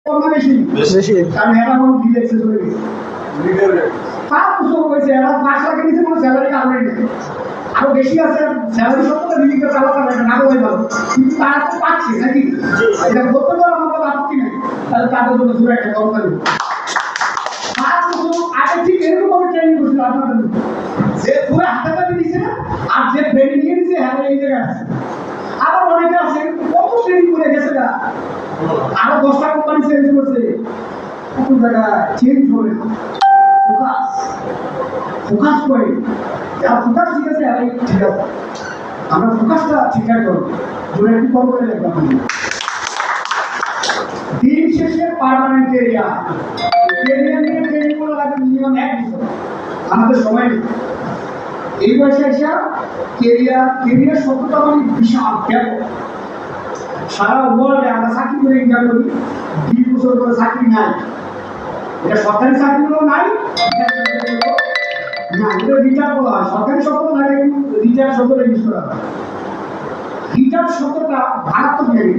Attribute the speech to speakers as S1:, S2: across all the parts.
S1: বেশি কারণ এরা কোনো ডিলেক্সে চলে গেছে 5 বছর হয়েছে এরা 5 লাখ নিচে কোনো স্যালারি কামাই নেই আরো বেশি আছে স্যালারি সত্তর লিখে চালাতে পারে না বলে ভালো কিন্তু তারা তো পাচ্ছে নাকি এটা করতে পারো আমার আপত্তি নেই তাহলে তাদের জন্য জোরে একটা কথা বলি 5 বছর আগে ঠিক এরকম ভাবে ট্রেনিং করছিল আপনাদের যে পুরো হাতে কাটে দিচ্ছে না আর যে ব্রেনে নিয়ে দিচ্ছে হ্যাঁ এই জায়গায় আছে আবার অনেকে আছে কত ট্রেনিং করে গেছে না আরো 10টা কোম্পানি চেঞ্জ করছে কত জায়গায় চেঞ্জ হবে ফোকাস ফোকাস করে যারা ফোকাস ঠিক আছে আর ঠিক আছে আমরা ফোকাসটা ঠিকঠাক করবো জোরে একটু কম করে লিখলাম দিন শেষে পার্মানেন্ট এরিয়া এরিয়া নিয়ে ট্রেনিং করা লাগে মিনিমাম 1 বছর আমাদের সময় নেই এই বয়সে এসে কেরিয়ার শব্দটা মানে বিশাল ব্যাপক সারা ওয়ার্ল্ডে আমরা চাকরি করে ইনকাম করি 20 বছর করে চাকরি নাই এটা সরকারি চাকরিগুলো নাই না এটা রিটায়ার বলা হয় সরকারি শব্দ না কিন্তু রিটায়ার শব্দটা ইউজ করা হয় রিটায়ার শব্দটা মারাত্মক নেই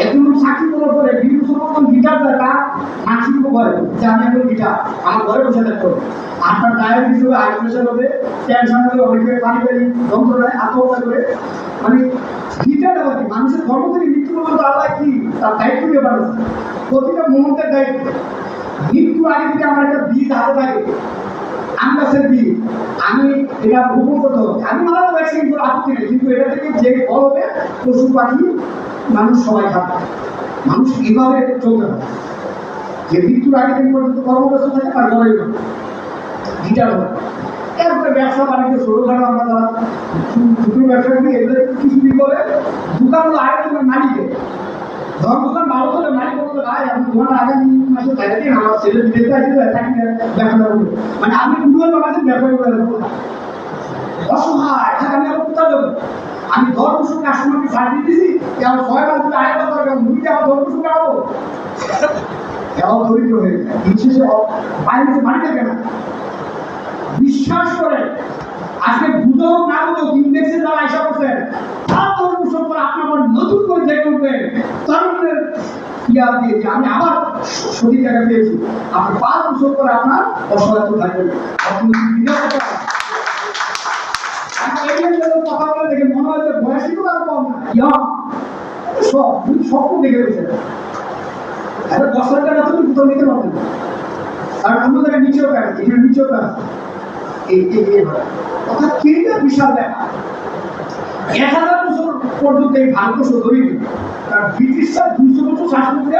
S1: এখন চাকরি করার পরে 20 বছর মতন রিটায়ার দেয় তার মানসিক করে যে আমি এখন রিটায়ার আমার ঘরে বসে থাকতে হবে আপনার ডায়াবেটিস হবে হাই প্রেশার হবে টেনশন হবে অনেকে পারিবারিক যন্ত্রণায় আত্মহত্যা করে মানে রিটায়ার হবে মানুষের ধর্ম থেকে মৃত্যু পর্যন্ত আল্লাহ কি তার দায়িত্ব দিয়ে পারেছে প্রতিটা মুহূর্তের দায়িত্ব মৃত্যুর আগে থেকে আমার একটা বীজ হাতে থাকে আম গাছের বীজ আমি এটা রোপণ করতে হবে আমি মারা তো ভ্যাকসিন করে আপত্তি নেই কিন্তু এটা থেকে যে ফল হবে পশু পাখি মানুষ সবাই খাবে মানুষ এইভাবে চলতে হবে যে মৃত্যুর আগে থেকে পর্যন্ত কর্মব্যস্ত থাকে তার গড়াই হবে গিটার হবে এরপরে ব্যবসা বাণিজ্য ছোটখাটো আমরা যারা দুটো ব্যবসা করি এগুলো কিছু দিন করে দোকানগুলো আয়োজনের মালিকে ধর দোকান ভালো করে মালিক বলতে ভাই আমি দোকান আগামী মাসে দেখা দিন আমার ছেলে বিদেশে আসবে ব্যবসা করবো মানে আমি পুরো বাংলাদেশের ব্যবসা করে দেবো অসহায় আমি আবার কোথাও যাবো আমি 10 বছর কাস্টমারকে সার্ভিস দিয়েছি কেমন 6 মাস ধরে আরেকটা দরকার মুড়িতে আবার 10 বছর কাটাবো কেমন দরিদ্র হয়ে যায় বিশেষে বাইরে বাড়ি থাকে না বিশ্বাস করে আজকে বুঝো না বুঝো ইন্ডেক্সে যারা আশা করছেন তার 10 বছর পর আপনার নতুন করে জেগে উঠবেন তরুণের ইয়াদ দিয়েছি আমি আবার সঠিক জায়গা পেয়েছি আপনি 5 বছর পরে আপনার অসহায়ত্ব থাকবেন আপনি কথা বলে দেখে মনে হয় যে বয়সই তো আর কম না সব স্বপ্ন দেখে রয়েছে একটা 10,000 টাকা তুমি কোথাও নিতে পারবেন আর অন্য জায়গায় নিচেও টাকা এখানে নিচেও টাকা অর্থাৎ কেরিয়ার বিশাল দেখা 1000 বছর পর্যন্ত এই ভারতবর্ষ দরিদ্র কারণ ব্রিটিশরা 200 বছর শাসন করে